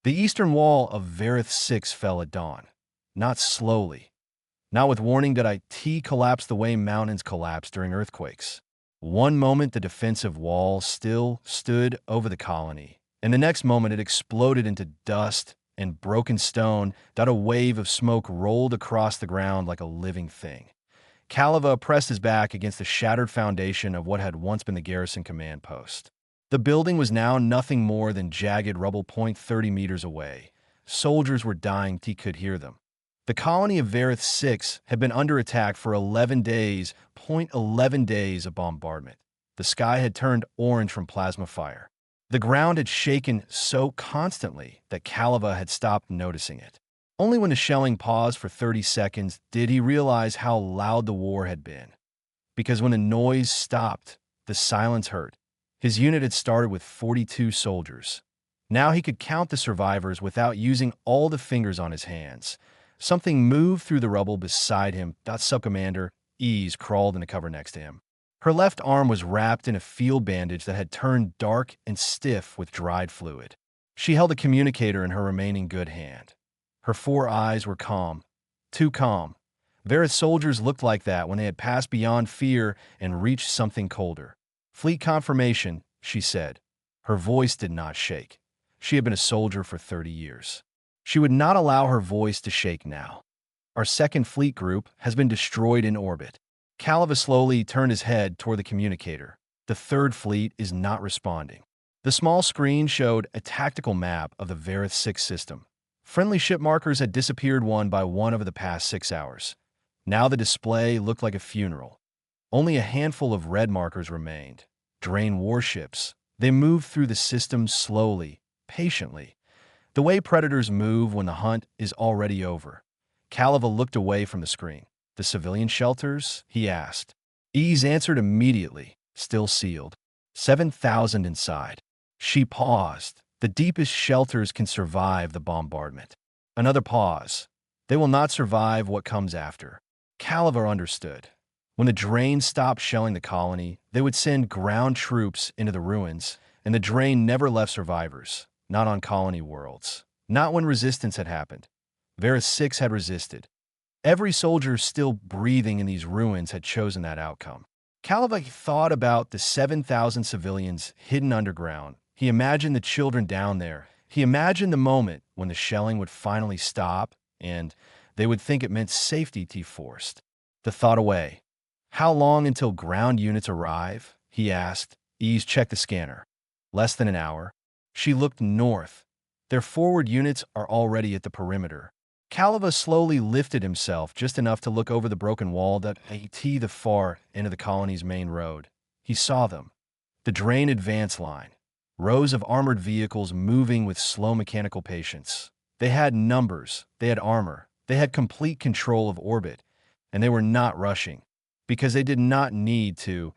The eastern wall of Varith 6 fell at dawn. Not slowly. Not with warning did IT collapse the way mountains collapse during earthquakes. One moment the defensive wall still stood over the colony, and the next moment it exploded into dust and broken stone that a wave of smoke rolled across the ground like a living thing. Calava pressed his back against the shattered foundation of what had once been the garrison command post. The building was now nothing more than jagged rubble 30 meters away. Soldiers were dying, he could hear them. The colony of Varith 6 had been under attack for 11 days, 11 days of bombardment. The sky had turned orange from plasma fire. The ground had shaken so constantly that Calava had stopped noticing it. Only when the shelling paused for 30 seconds did he realize how loud the war had been. Because when the noise stopped, the silence hurt. His unit had started with 42 soldiers. Now he could count the survivors without using all the fingers on his hands. Something moved through the rubble beside him. That sub-commander, Ease, crawled in the cover next to him. Her left arm was wrapped in a field bandage that had turned dark and stiff with dried fluid. She held a communicator in her remaining good hand. Her 4 eyes were calm. Too calm. Varith's soldiers looked like that when they had passed beyond fear and reached something colder. "Fleet confirmation," she said. Her voice did not shake. She had been a soldier for 30 years. She would not allow her voice to shake now. "Our second fleet group has been destroyed in orbit." Calava slowly turned his head toward the communicator. "The third fleet is not responding." The small screen showed a tactical map of the Varith 6 system. Friendly ship markers had disappeared one by one over the past 6 hours. Now the display looked like a funeral. Only a handful of red markers remained. Drain warships. They moved through the system slowly, patiently. The way predators move when the hunt is already over. Calava looked away from the screen. "The civilian shelters?" he asked. Ease answered immediately, still sealed. 7,000 inside. She paused. "The deepest shelters can survive the bombardment." Another pause. "They will not survive what comes after." Calava understood. When the drain stopped shelling the colony, they would send ground troops into the ruins, and the drain never left survivors. Not on colony worlds. Not when resistance had happened. Varith 6 had resisted. Every soldier still breathing in these ruins had chosen that outcome. Calava thought about the 7,000 civilians hidden underground. He imagined the children down there. He imagined the moment when the shelling would finally stop, and they would think it meant safety to forced. The thought away. "How long until ground units arrive?" he asked. Ease checked the scanner. "Less than an hour." She looked north. "Their forward units are already at the perimeter." Calava slowly lifted himself just enough to look over the broken wall that at the far end of the colony's main road. He saw them. The drain advance line. Rows of armored vehicles moving with slow mechanical patience. They had numbers. They had armor. They had complete control of orbit. And they were not rushing. Because they did not need to.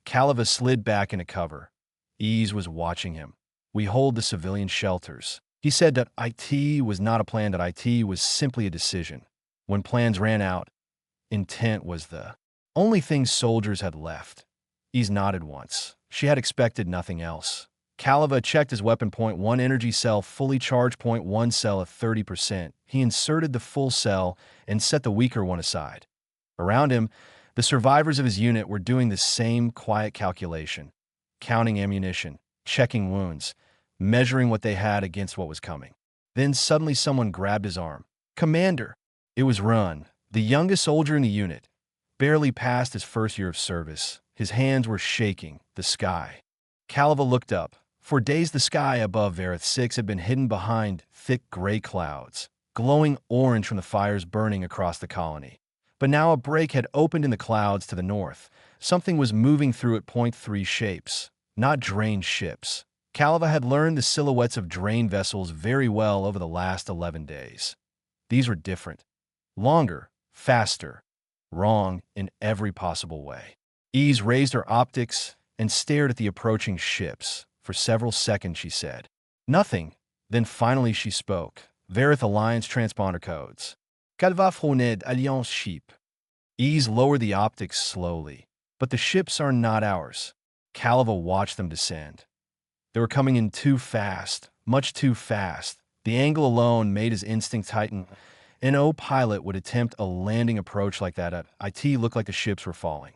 Calava slid back into cover. Ease was watching him. "We hold the civilian shelters." He said that IT was not a plan, that IT was simply a decision. When plans ran out, intent was the only thing soldiers had left. Ease nodded once. She had expected nothing else. Calava checked his weapon. .1 energy cell fully charged. .1 cell at 30%. He inserted the full cell and set the weaker one aside. Around him, the survivors of his unit were doing the same quiet calculation. Counting ammunition, checking wounds, measuring what they had against what was coming. Then suddenly someone grabbed his arm. "Commander!" It was Run, the youngest soldier in the unit. Barely past his first year of service. His hands were shaking. The sky. Calava looked up. For days the sky above Varith 6 had been hidden behind thick gray clouds, glowing orange from the fires burning across the colony. But now a break had opened in the clouds to the north. Something was moving through at .3 shapes, not drained ships. Calava had learned the silhouettes of drain vessels very well over the last 11 days. These were different. Longer, faster, wrong in every possible way. Ease raised her optics and stared at the approaching ships. For several seconds she said nothing. Then finally she spoke. "Varith Alliance transponder codes. Calva Alliance ship." Ease lowered the optics slowly. "But the ships are not ours." Calava watched them descend. They were coming in too fast, much too fast. The angle alone made his instinct tighten. No pilot would attempt a landing approach like that. It looked like the ships were falling.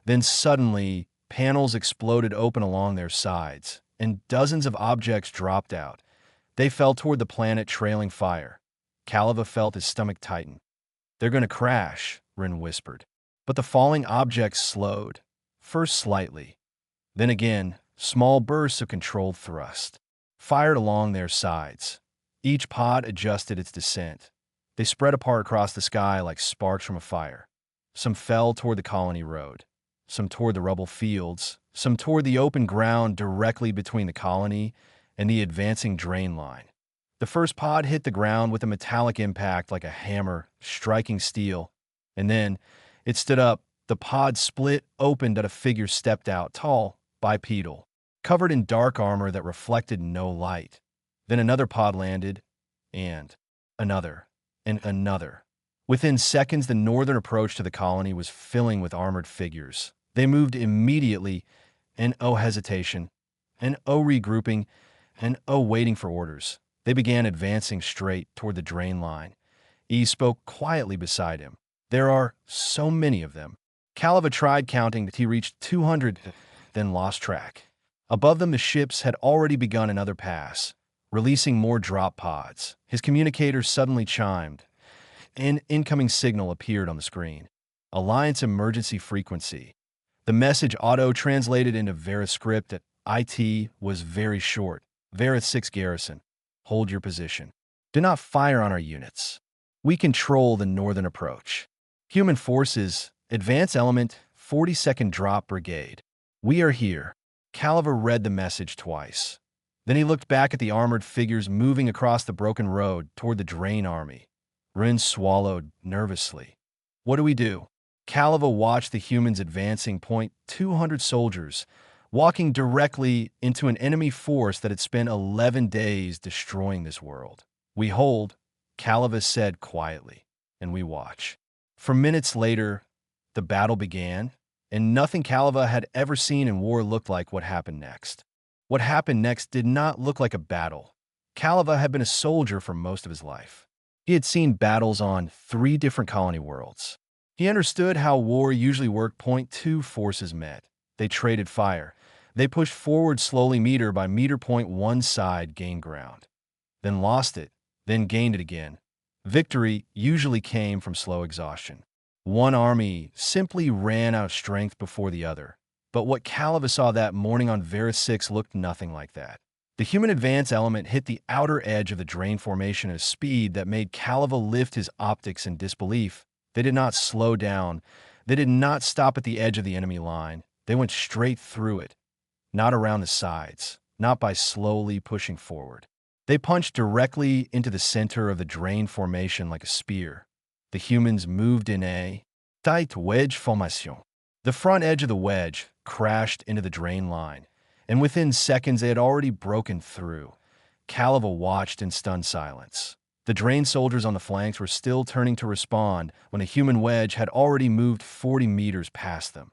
Then suddenly, panels exploded open along their sides, and dozens of objects dropped out. They fell toward the planet, trailing fire. Calava felt his stomach tighten. "They're going to crash," Rin whispered. But the falling objects slowed, first slightly. Then again, small bursts of controlled thrust fired along their sides. Each pod adjusted its descent. They spread apart across the sky like sparks from a fire. Some fell toward the colony road, some toward the rubble fields, some toward the open ground directly between the colony and the advancing drain line. The first pod hit the ground with a metallic impact like a hammer striking steel, and then it stood up. The pod split open and a figure stepped out, tall, bipedal, covered in dark armor that reflected no light. Then another pod landed, and another, and another. Within seconds, the northern approach to the colony was filling with armored figures. They moved immediately, and hesitation, and regrouping, and waiting for orders. They began advancing straight toward the drain line. E spoke quietly beside him. "There are so many of them." Calava tried counting that he reached 200, then lost track. Above them, the ships had already begun another pass, releasing more drop pods. His communicator suddenly chimed. An incoming signal appeared on the screen. "Alliance emergency frequency." The message auto-translated into Varith script at IT was very short. "Varith 6 Garrison. Hold your position. Do not fire on our units. We control the northern approach. Human forces, advance element, 42nd drop brigade. We are here." Calava read the message twice. Then he looked back at the armored figures moving across the broken road toward the drain army. Rin swallowed nervously. "What do we do?" Calava watched the humans advancing. 200 soldiers, walking directly into an enemy force that had spent 11 days destroying this world. "We hold," Calava said quietly, "and we watch." For minutes later, the battle began, and nothing Calava had ever seen in war looked like what happened next. What happened next did not look like a battle. Calava had been a soldier for most of his life. He had seen battles on 3 different colony worlds. He understood how war usually worked. 2 forces met. They traded fire. They pushed forward slowly meter by meter. 1 side gained ground, then lost it, then gained it again. Victory usually came from slow exhaustion. One army simply ran out of strength before the other. But what Calava saw that morning on Varith 6 looked nothing like that. The human advance element hit the outer edge of the drain formation at a speed that made Calava lift his optics in disbelief. They did not slow down. They did not stop at the edge of the enemy line. They went straight through it, not around the sides, not by slowly pushing forward. They punched directly into the center of the drain formation like a spear. The humans moved in a tight wedge formation. The front edge of the wedge crashed into the drain line, and within seconds they had already broken through. Calava watched in stunned silence. The drain soldiers on the flanks were still turning to respond when the human wedge had already moved 40 meters past them.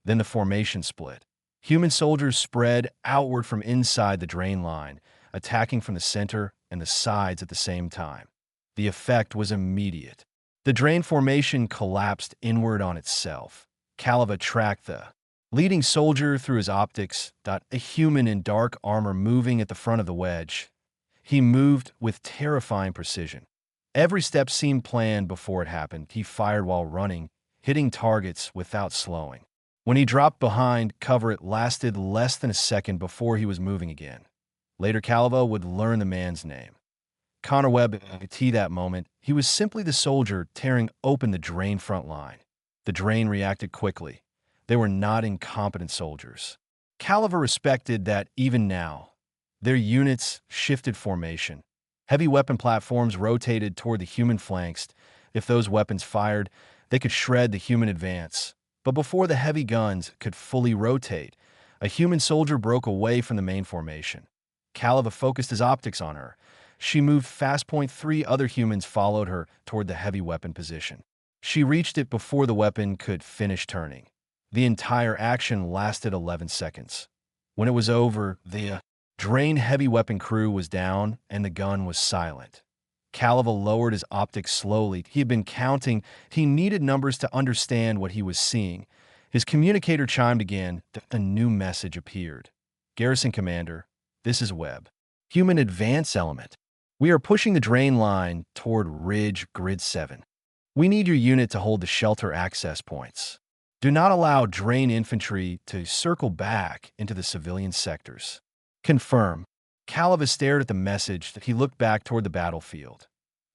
Then the formation split. Human soldiers spread outward from inside the drain line, attacking from the center and the sides at the same time. The effect was immediate. The drain formation collapsed inward on itself. Calava tracked the leading soldier through his optics. A human in dark armor moving at the front of the wedge. He moved with terrifying precision. Every step seemed planned before it happened. He fired while running, hitting targets without slowing. When he dropped behind cover, it lasted less than a second before he was moving again. Later, Calava would learn the man's name. Connor Webb. That moment, he was simply the soldier tearing open the drain front line. The drain reacted quickly. They were not incompetent soldiers. Calava respected that even now. Their units shifted formation. Heavy weapon platforms rotated toward the human flanks. If those weapons fired, they could shred the human advance. But before the heavy guns could fully rotate, a human soldier broke away from the main formation. Calava focused his optics on her. She moved fast. 3 other humans followed her toward the heavy weapon position. She reached it before the weapon could finish turning. The entire action lasted 11 seconds. When it was over, the Drain heavy weapon crew was down, and the gun was silent. Calava lowered his optics slowly. He had been counting. He needed numbers to understand what he was seeing. His communicator chimed again. A new message appeared. Garrison Commander, this is Webb. Human Advance Element. We are pushing the drain line toward Ridge Grid 7. We need your unit to hold the shelter access points. Do not allow drain infantry to circle back into the civilian sectors. Confirm. Calava stared at the message. He looked back toward the battlefield.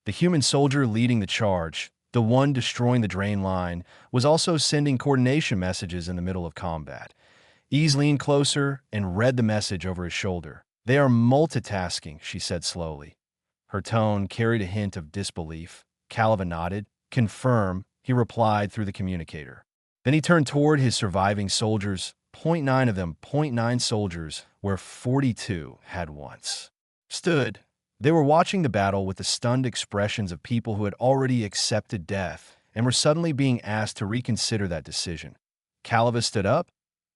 The human soldier leading the charge, the one destroying the drain line, was also sending coordination messages in the middle of combat. Ease leaned closer and read the message over his shoulder. They are multitasking, she said slowly. Her tone carried a hint of disbelief. Calava nodded. Confirm, he replied through the communicator. Then he turned toward his surviving soldiers. 0.9 of them, 0.9 soldiers, where 42 had once stood. They were watching the battle with the stunned expressions of people who had already accepted death and were suddenly being asked to reconsider that decision. Calava stood up.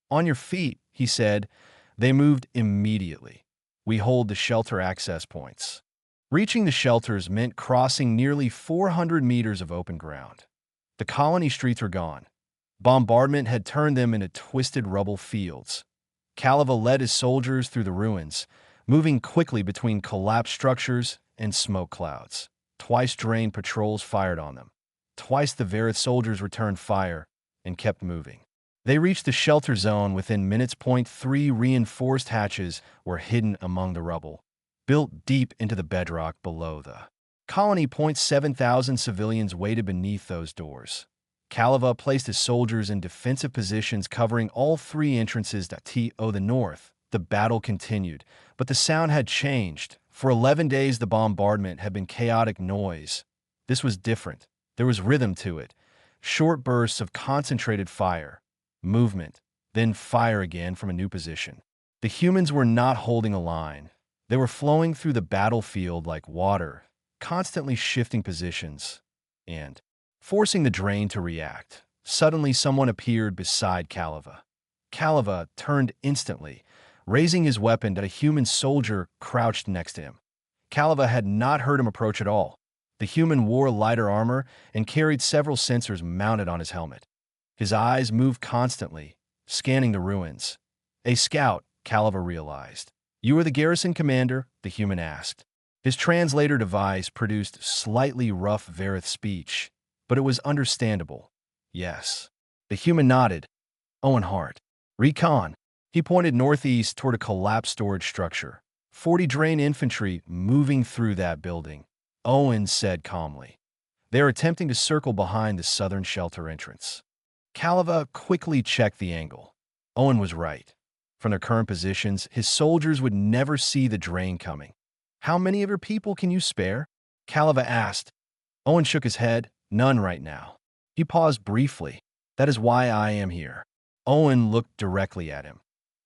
On your feet, he said. They moved immediately. We hold the shelter access points. Reaching the shelters meant crossing nearly 400 meters of open ground. The colony streets were gone. Bombardment had turned them into twisted rubble fields. Calava led his soldiers through the ruins, moving quickly between collapsed structures and smoke clouds. Twice drained patrols fired on them. Twice the Verith soldiers returned fire and kept moving. They reached the shelter zone within minutes. 3 reinforced hatches were hidden among the rubble, built deep into the bedrock below the colony. 7,000 civilians waited beneath those doors. Calava placed his soldiers in defensive positions covering all 3 entrances to the north. The battle continued, but the sound had changed. For 11 days, the bombardment had been chaotic noise. This was different. There was rhythm to it. Short bursts of concentrated fire, movement, then fire again from a new position. The humans were not holding a line. They were flowing through the battlefield like water, constantly shifting positions and forcing the drain to react. Suddenly, someone appeared beside Calava. Calava turned instantly, raising his weapon at a human soldier crouched next to him. Calava had not heard him approach at all. The human wore lighter armor and carried several sensors mounted on his helmet. His eyes moved constantly, scanning the ruins. A scout, Calava realized. You are the garrison commander? The human asked. His translator device produced slightly rough Verith speech, but it was understandable. Yes. The human nodded. Owen Hart. Recon. He pointed northeast toward a collapsed storage structure. 40 drain infantry moving through that building. Owen said calmly. They are attempting to circle behind the southern shelter entrance. Calava quickly checked the angle. Owen was right. From their current positions, his soldiers would never see the drain coming. How many of your people can you spare? Calava asked. Owen shook his head. None right now. He paused briefly. That is why I am here. Owen looked directly at him.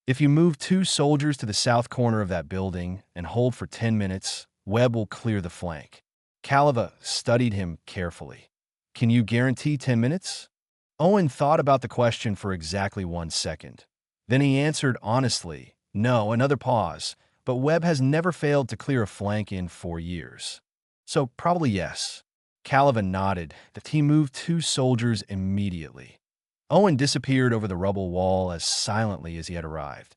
If you move 2 soldiers to the south corner of that building and hold for 10 minutes, Webb will clear the flank. Calava studied him carefully. Can you guarantee 10 minutes? Owen thought about the question for exactly 1 second. Then he answered honestly, no. Another pause, but Webb has never failed to clear a flank in 4 years. So probably yes. Calava nodded. That he moved 2 soldiers immediately. Owen disappeared over the rubble wall as silently as he had arrived.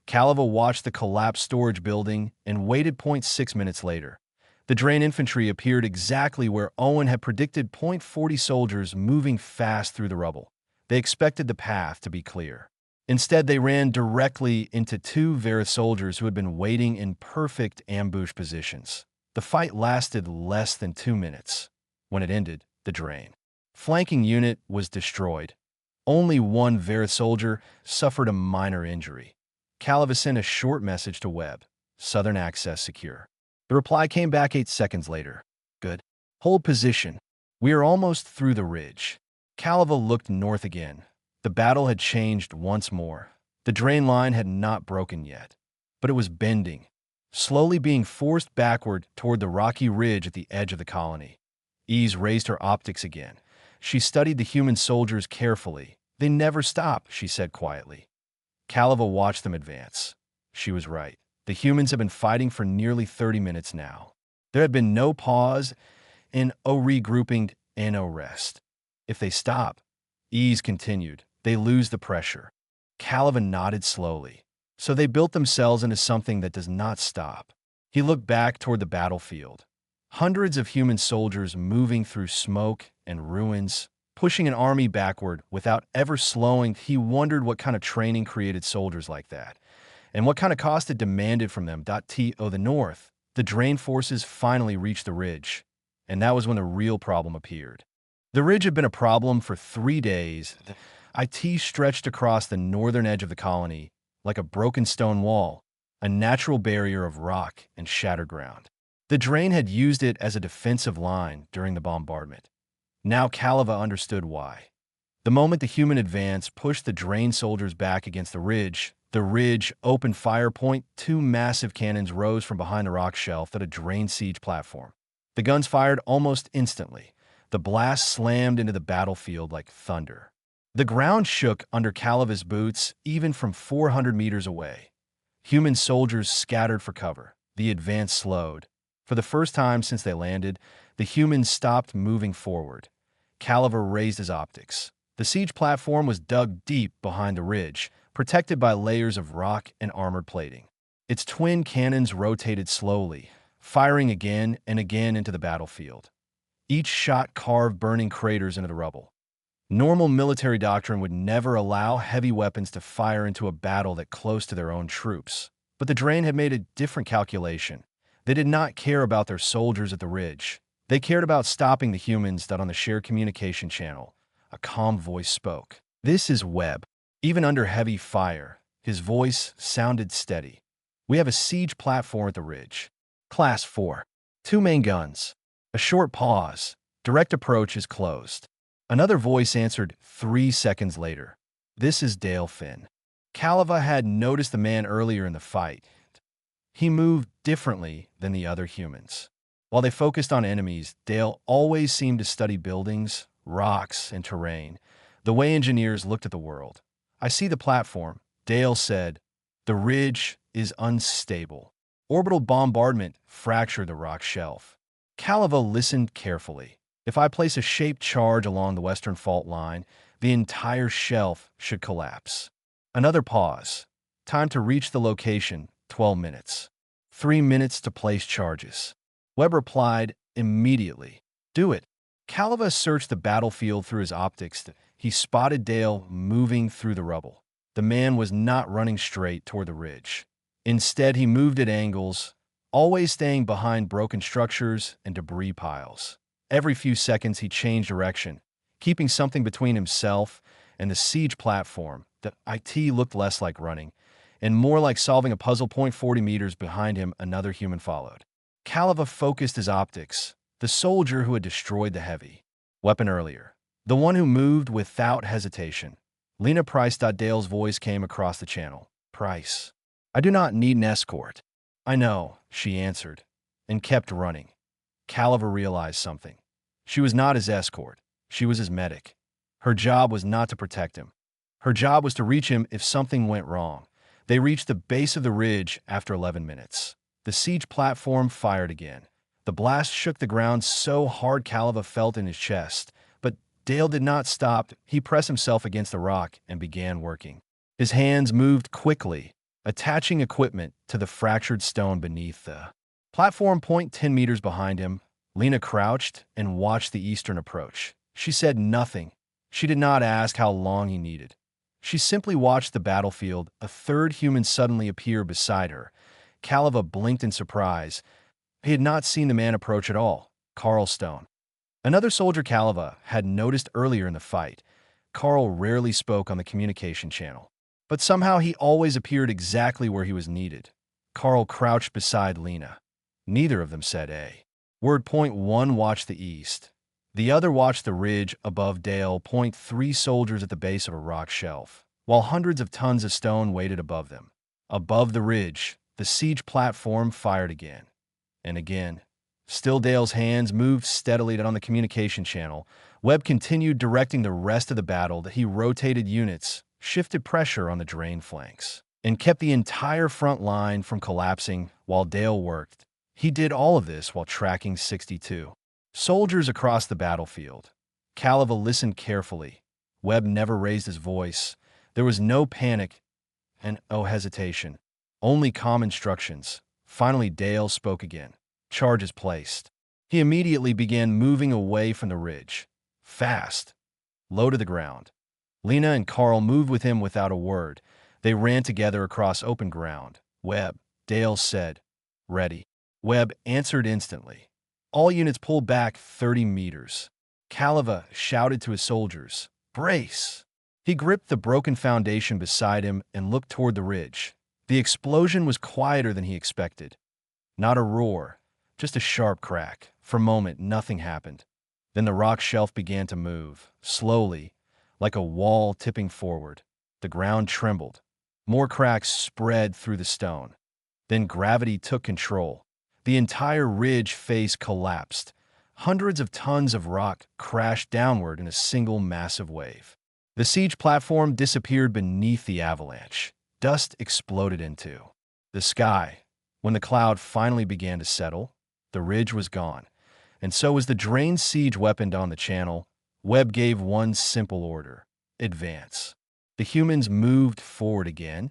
Calava watched the collapsed storage building and waited. 6 minutes later. The drain infantry appeared exactly where Owen had predicted. 40 soldiers moving fast through the rubble. They expected the path to be clear. Instead, they ran directly into 2 Verith soldiers who had been waiting in perfect ambush positions. The fight lasted less than 2 minutes. When it ended, the drain flanking unit was destroyed. Only 1 Verith soldier suffered a minor injury. Calava sent a short message to Webb. Southern access secure. The reply came back 8 seconds later. Good. Hold position. We are almost through the ridge. Calava looked north again. The battle had changed once more. The drain line had not broken yet, but it was bending, slowly being forced backward toward the rocky ridge at the edge of the colony. Ease raised her optics again. She studied the human soldiers carefully. They never stop, she said quietly. Calava watched them advance. She was right. The humans have been fighting for nearly 30 minutes now. There had been no pause, and no regrouping, and no rest. If they stop, ease continued. They lose the pressure. Caliban nodded slowly. So they built themselves into something that does not stop. He looked back toward the battlefield. Hundreds of human soldiers moving through smoke and ruins, pushing an army backward without ever slowing. He wondered what kind of training created soldiers like that, and what kind of cost it demanded from them. To the north, the drain forces finally reached the ridge, and that was when the real problem appeared. The ridge had been a problem for 3 days. IT stretched across the northern edge of the colony like a broken stone wall, a natural barrier of rock and shattered ground. The drain had used it as a defensive line during the bombardment. Now Caliva understood why. The moment the human advance pushed the drain soldiers back against the ridge opened fire. Two massive cannons rose from behind the rock shelf at a drain siege platform. The guns fired almost instantly. The blast slammed into the battlefield like thunder. The ground shook under Caliva's boots, even from 400 meters away. Human soldiers scattered for cover. The advance slowed. For the first time since they landed, the humans stopped moving forward. Caliva raised his optics. The siege platform was dug deep behind the ridge, protected by layers of rock and armored plating. Its twin cannons rotated slowly, firing again and again into the battlefield. Each shot carved burning craters into the rubble. Normal military doctrine would never allow heavy weapons to fire into a battle that close to their own troops. But the Drain had made a different calculation. They did not care about their soldiers at the ridge. They cared about stopping the humans that on the shared communication channel. A calm voice spoke. "This is Webb." Even under heavy fire, his voice sounded steady. "We have a siege platform at the ridge. Class 4. 2 main guns." A short pause. "Direct approach is closed." Another voice answered 3 seconds later. "This is Dale Finn." Caliva had noticed the man earlier in the fight. He moved differently than the other humans. While they focused on enemies, Dale always seemed to study buildings, rocks, and terrain, the way engineers looked at the world. "I see the platform," Dale said. "The ridge is unstable. Orbital bombardment fractured the rock shelf." Caliva listened carefully. "If I place a shaped charge along the western fault line, the entire shelf should collapse." Another pause. "Time to reach the location, 12 minutes. 3 minutes to place charges." Webb replied immediately. "Do it." Caliva searched the battlefield through his optics. He spotted Dale moving through the rubble. The man was not running straight toward the ridge. Instead, he moved at angles, always staying behind broken structures and debris piles. Every few seconds, he changed direction, keeping something between himself and the siege platform. The IT looked less like running and more like solving a puzzle. 40 meters behind him, another human followed. Caliva focused his optics. The soldier who had destroyed the heavy weapon earlier. The one who moved without hesitation. "Lena Price." Dale's voice came across the channel. "Price. I do not need an escort." "I know," she answered, and kept running. Caliva realized something. She was not his escort. She was his medic. Her job was not to protect him. Her job was to reach him if something went wrong. They reached the base of the ridge after 11 minutes. The siege platform fired again. The blast shook the ground so hard Caliva felt in his chest. But Dale did not stop. He pressed himself against the rock and began working. His hands moved quickly, attaching equipment to the fractured stone beneath the platform. 10 meters behind him, Lena crouched and watched the eastern approach. She said nothing. She did not ask how long he needed. She simply watched the battlefield. A third human suddenly appeared beside her. Caliva blinked in surprise. He had not seen the man approach at all. Carl Stone. Another soldier Caliva had noticed earlier in the fight. Carl rarely spoke on the communication channel, but somehow he always appeared exactly where he was needed. Carl crouched beside Lena. Neither of them said a word. One watched the east. The other watched the ridge above Dale. 3 soldiers at the base of a rock shelf, while hundreds of tons of stone waited above them. Above the ridge, the siege platform fired again and again. Still Dale's hands moved steadily on the communication channel. Webb continued directing the rest of the battle. That he rotated units, shifted pressure on the drain flanks. and kept the entire front line from collapsing while Dale worked. He did all of this while tracking 62 soldiers across the battlefield. Calava listened carefully. Webb never raised his voice. There was no panic and no hesitation, only calm instructions. Finally, Dale spoke again. Charges placed. He immediately began moving away from the ridge. Fast. Low to the ground. Lena and Carl moved with him without a word. They ran together across open ground. Webb, Dale said. Ready. Webb answered instantly. All units pulled back 30 meters. Calava shouted to his soldiers, "Brace!" He gripped the broken foundation beside him and looked toward the ridge. The explosion was quieter than he expected. Not a roar, just a sharp crack. For a moment, nothing happened. Then the rock shelf began to move, slowly, like a wall tipping forward. The ground trembled. More cracks spread through the stone. Then gravity took control. The entire ridge face collapsed. Hundreds of tons of rock crashed downward in a single massive wave. The siege platform disappeared beneath the avalanche. Dust exploded into the sky. When the cloud finally began to settle, the ridge was gone, and so was the drained siege weapon on the channel. Webb gave one simple order: advance. The humans moved forward again,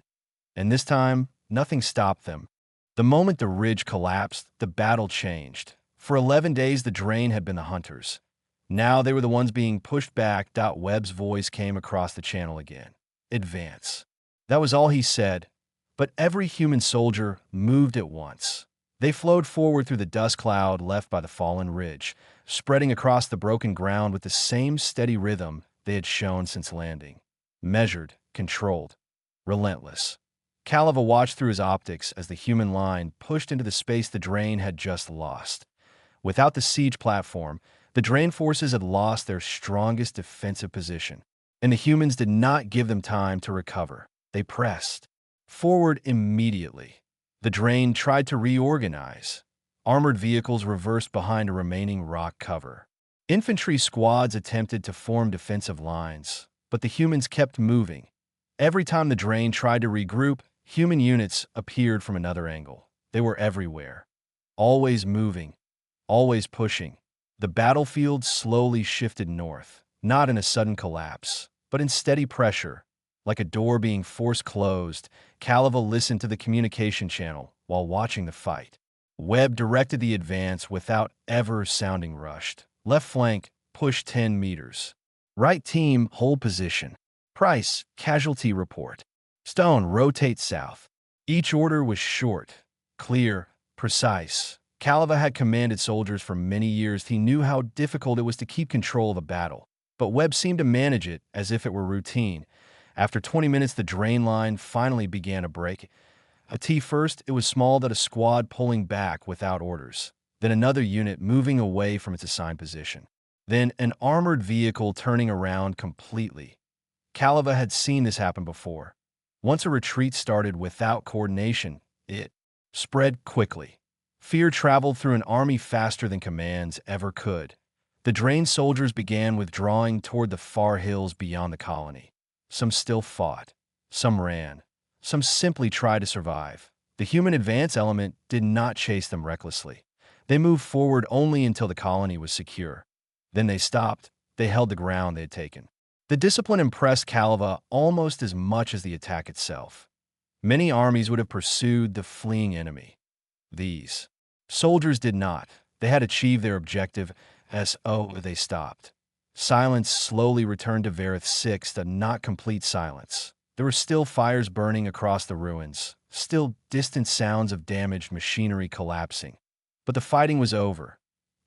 and this time, nothing stopped them. The moment the ridge collapsed, the battle changed. For 11 days, the drain had been the hunters. Now they were the ones being pushed back. Webb's voice came across the channel again. Advance. That was all he said, but every human soldier moved at once. They flowed forward through the dust cloud left by the fallen ridge, spreading across the broken ground with the same steady rhythm they had shown since landing. Measured, controlled, relentless. Calava watched through his optics as the human line pushed into the space the drain had just lost. Without the siege platform, the drain forces had lost their strongest defensive position, and the humans did not give them time to recover. They pressed forward immediately. The drain tried to reorganize. Armored vehicles reversed behind a remaining rock cover. Infantry squads attempted to form defensive lines, but the humans kept moving. Every time the drain tried to regroup, human units appeared from another angle. They were everywhere, always moving, always pushing. The battlefield slowly shifted north, not in a sudden collapse, but in steady pressure. Like a door being forced closed, Calava listened to the communication channel while watching the fight. Webb directed the advance without ever sounding rushed. Left flank, push 10 meters. Right team, hold position. Price, casualty report. Stone, rotate south. Each order was short, clear, precise. Calava had commanded soldiers for many years. He knew how difficult it was to keep control of a battle, but Webb seemed to manage it as if it were routine. After 20 minutes, the drain line finally began to break. First, it was small that a squad pulling back without orders. Then another unit moving away from its assigned position. Then an armored vehicle turning around completely. Calava had seen this happen before. Once a retreat started without coordination, it spread quickly. Fear traveled through an army faster than commands ever could. The drained soldiers began withdrawing toward the far hills beyond the colony. Some still fought. Some ran. Some simply tried to survive. The human advance element did not chase them recklessly. They moved forward only until the colony was secure. Then they stopped. They held the ground they had taken. The discipline impressed Calava almost as much as the attack itself. Many armies would have pursued the fleeing enemy. These soldiers did not. They had achieved their objective as they stopped. Silence slowly returned to Varith 6, a not complete silence. There were still fires burning across the ruins, still distant sounds of damaged machinery collapsing. But the fighting was over.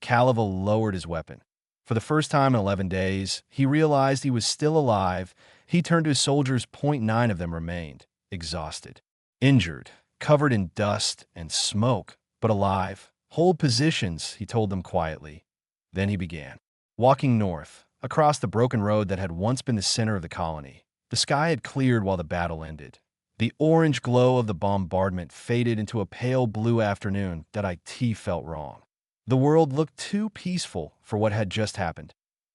Calava lowered his weapon. For the first time in 11 days, he realized he was still alive. He turned to his soldiers. 0.9 of them remained, exhausted, injured, covered in dust and smoke, but alive. Hold positions, he told them quietly. Then he began walking north, across the broken road that had once been the center of the colony. The sky had cleared while the battle ended. The orange glow of the bombardment faded into a pale blue afternoon. It felt wrong. The world looked too peaceful for what had just happened.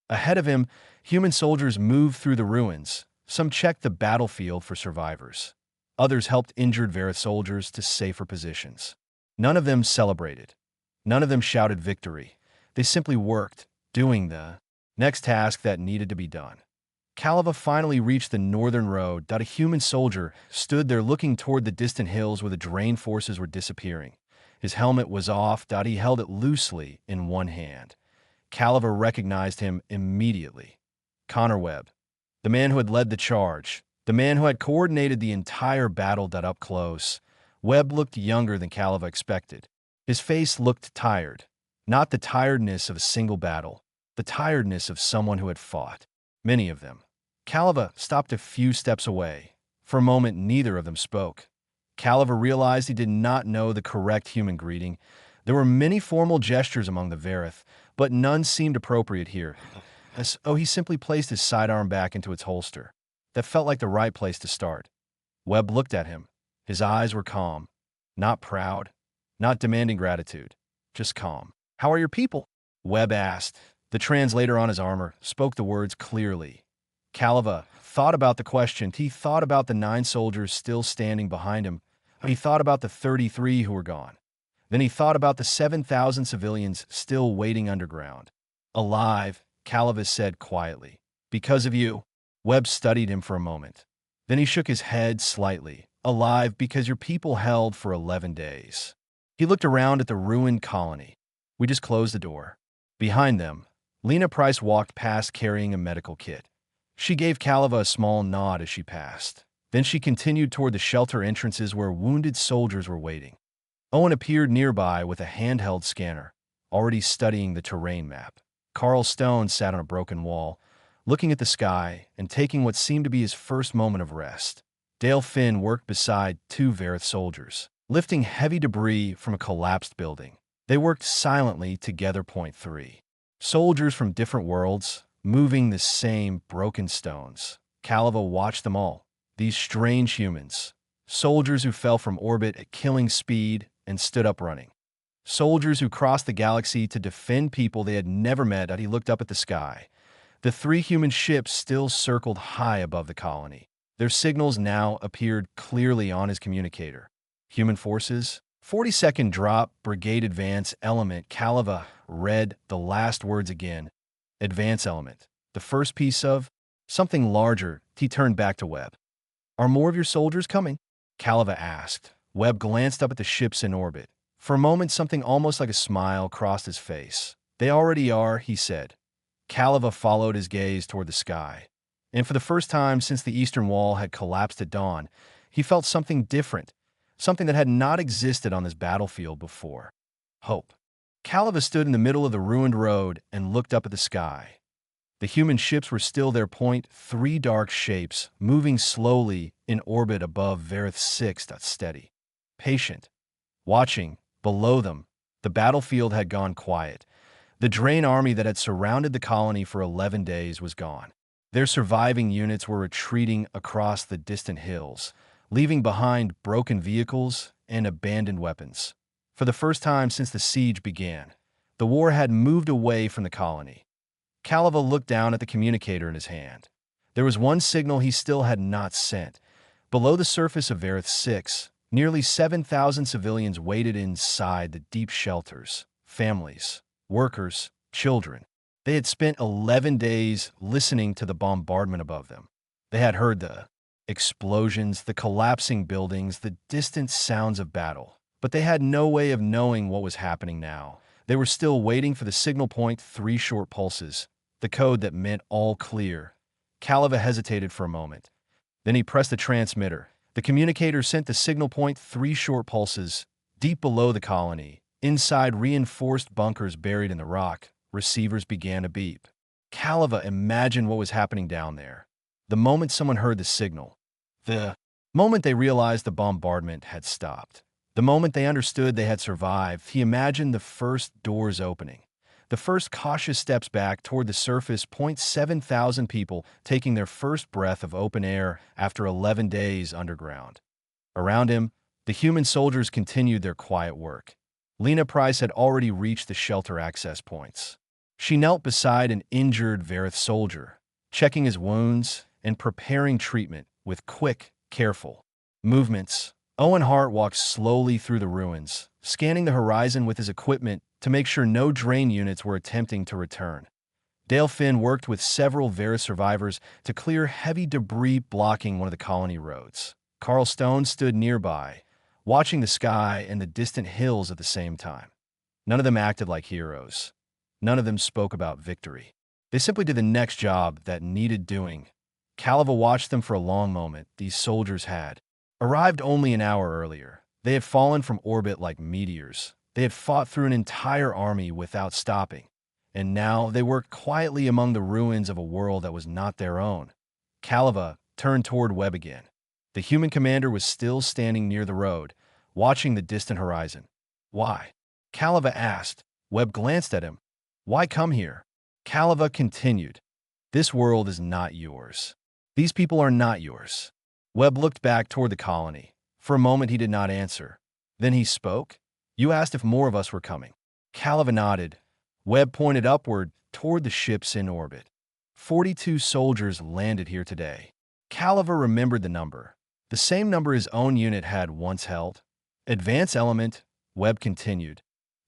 Ahead of him, human soldiers moved through the ruins. Some checked the battlefield for survivors. Others helped injured Verith soldiers to safer positions. None of them celebrated. None of them shouted victory. They simply worked, doing the next task that needed to be done. Calava finally reached the northern road. A human soldier stood there looking toward the distant hills where the drain forces were disappearing. His helmet was off. He held it loosely in one hand. Calava recognized him immediately. Connor Webb, the man who had led the charge, the man who had coordinated the entire battle. Up close, Webb looked younger than Calava expected. His face looked tired. Not the tiredness of a single battle, the tiredness of someone who had fought. Many of them. Calava stopped a few steps away. For a moment, neither of them spoke. Calava realized he did not know the correct human greeting. There were many formal gestures among the Verith, but none seemed appropriate here. He simply placed his sidearm back into its holster. That felt like the right place to start. Webb looked at him. His eyes were calm. Not proud. Not demanding gratitude. Just calm. "How are your people?" Webb asked. The translator on his armor spoke the words clearly. Calava thought about the question. He thought about the 9 soldiers still standing behind him. He thought about the 33 who were gone. Then he thought about the 7,000 civilians still waiting underground. "Alive," Calava said quietly. "Because of you." Webb studied him for a moment. Then he shook his head slightly. "Alive because your people held for 11 days. He looked around at the ruined colony. "We just closed the door." Behind them, Lena Price walked past carrying a medical kit. She gave Calava a small nod as she passed. Then she continued toward the shelter entrances where wounded soldiers were waiting. Owen appeared nearby with a handheld scanner, already studying the terrain map. Carl Stone sat on a broken wall, looking at the sky and taking what seemed to be his first moment of rest. Dale Finn worked beside 2 Verith soldiers, lifting heavy debris from a collapsed building. They worked silently together. Point 3. Soldiers from different worlds, moving the same broken stones. Calava watched them all. These strange humans. Soldiers who fell from orbit at killing speed and stood up running. Soldiers who crossed the galaxy to defend people they had never met. He looked up at the sky. The 3 human ships still circled high above the colony. Their signals now appeared clearly on his communicator. Human forces, 42nd drop, Brigade advance element. Calava read the last words again. Advance element. The first piece of something larger. He turned back to Webb. "Are more of your soldiers coming?" Calava asked. Webb glanced up at the ships in orbit. For a moment, something almost like a smile crossed his face. "They already are," he said. Calava followed his gaze toward the sky. And for the first time since the eastern wall had collapsed at dawn, he felt something different, something that had not existed on this battlefield before. Hope. Calava stood in the middle of the ruined road and looked up at the sky. The human ships were still there. Point 3 dark shapes, moving slowly in orbit above Verith 6. Steady. Patient. Watching. Below them, the battlefield had gone quiet. The Drain army that had surrounded the colony for 11 days was gone. Their surviving units were retreating across the distant hills, leaving behind broken vehicles and abandoned weapons. For the first time since the siege began, the war had moved away from the colony. Calava looked down at the communicator in his hand. There was one signal he still had not sent. Below the surface of Verith 6, nearly 7,000 civilians waited inside the deep shelters. Families, workers, children. They had spent 11 days listening to the bombardment above them. They had heard the explosions, the collapsing buildings, the distant sounds of battle. But they had no way of knowing what was happening now. They were still waiting for the signal. Point 3 short pulses, the code that meant all clear. Calava hesitated for a moment. Then he pressed the transmitter. The communicator sent the signal. Point 3 short pulses, deep below the colony. Inside reinforced bunkers buried in the rock, receivers began to beep. Calava imagined what was happening down there. The moment someone heard the signal. The moment they realized the bombardment had stopped. The moment they understood they had survived, he imagined the first doors opening. The first cautious steps back toward the surface. 7,000 people taking their first breath of open air after 11 days underground. Around him, the human soldiers continued their quiet work. Lena Price had already reached the shelter access points. She knelt beside an injured Verith soldier, checking his wounds and preparing treatment with quick, careful Movements. Owen Hart walked slowly through the ruins, scanning the horizon with his equipment to make sure no drain units were attempting to return. Dale Finn worked with several Vera survivors to clear heavy debris blocking one of the colony roads. Carl Stone stood nearby, watching the sky and the distant hills at the same time. None of them acted like heroes. None of them spoke about victory. They simply did the next job that needed doing. Calava watched them for a long moment. These soldiers had arrived only an hour earlier. They had fallen from orbit like meteors. They had fought through an entire army without stopping. And now they worked quietly among the ruins of a world that was not their own. Calava turned toward Webb again. The human commander was still standing near the road, watching the distant horizon. "Why?" Calava asked. Webb glanced at him. "Why come here?" Calava continued. "This world is not yours. These people are not yours." Webb looked back toward the colony. For a moment he did not answer. Then he spoke. "You asked if more of us were coming." Calava nodded. Webb pointed upward toward the ships in orbit. 42 soldiers landed here today. Calava remembered the number. The same number his own unit had once held. "Advance element," Webb continued.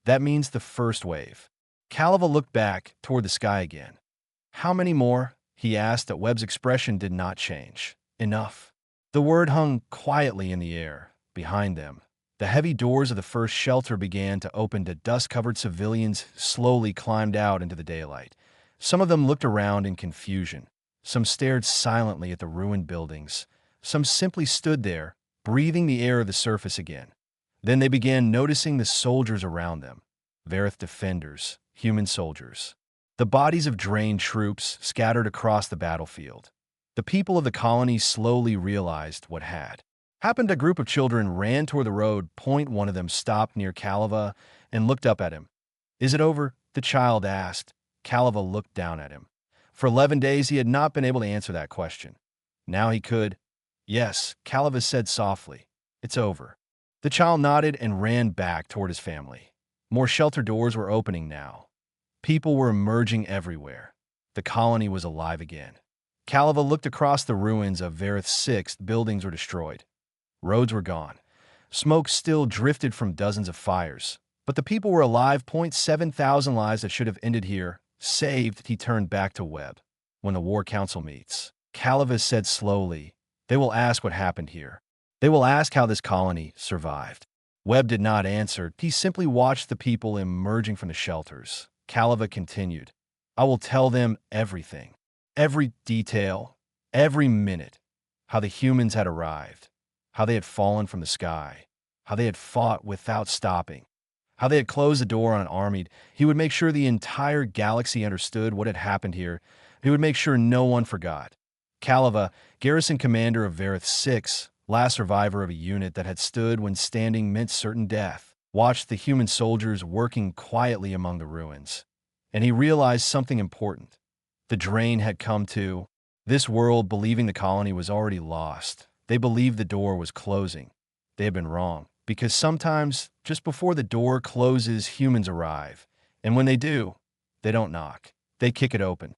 "That means the first wave." Calava looked back toward the sky again. "How many more?" he asked, but Webb's expression did not change. "Enough." The word hung quietly in the air. Behind them, the heavy doors of the first shelter began to open to dust-covered civilians slowly climbed out into the daylight. Some of them looked around in confusion. Some stared silently at the ruined buildings. Some simply stood there, breathing the air of the surface again. Then they began noticing the soldiers around them. Verith defenders, human soldiers. The bodies of drained troops scattered across the battlefield. The people of the colony slowly realized what had happened. A group of children ran toward the road. One of them stopped near Calava and looked up at him. "Is it over?" the child asked. Calava looked down at him. For 11 days he had not been able to answer that question. Now he could. "Yes," Calava said softly. "It's over." The child nodded and ran back toward his family. More shelter doors were opening now. People were emerging everywhere. The colony was alive again. Calava looked across the ruins of Verith 6. Buildings were destroyed. Roads were gone. Smoke still drifted from dozens of fires. But the people were alive. 7,000 lives that should have ended here. Saved. He turned back to Webb. "When the War Council meets," Calava said slowly, "they will ask what happened here. They will ask how this colony survived." Webb did not answer. He simply watched the people emerging from the shelters. Calava continued, "I will tell them everything. Every detail. Every minute. How the humans had arrived. How they had fallen from the sky. How they had fought without stopping. How they had closed the door on an army. He would make sure the entire galaxy understood what had happened here. He would make sure no one forgot." Calava, garrison commander of Verith 6, last survivor of a unit that had stood when standing meant certain death, watched the human soldiers working quietly among the ruins. And he realized something important. The drain had come to this world believing the colony was already lost. They believed the door was closing. They had been wrong, because sometimes, just before the door closes, humans arrive. And when they do, they don't knock. They kick it open.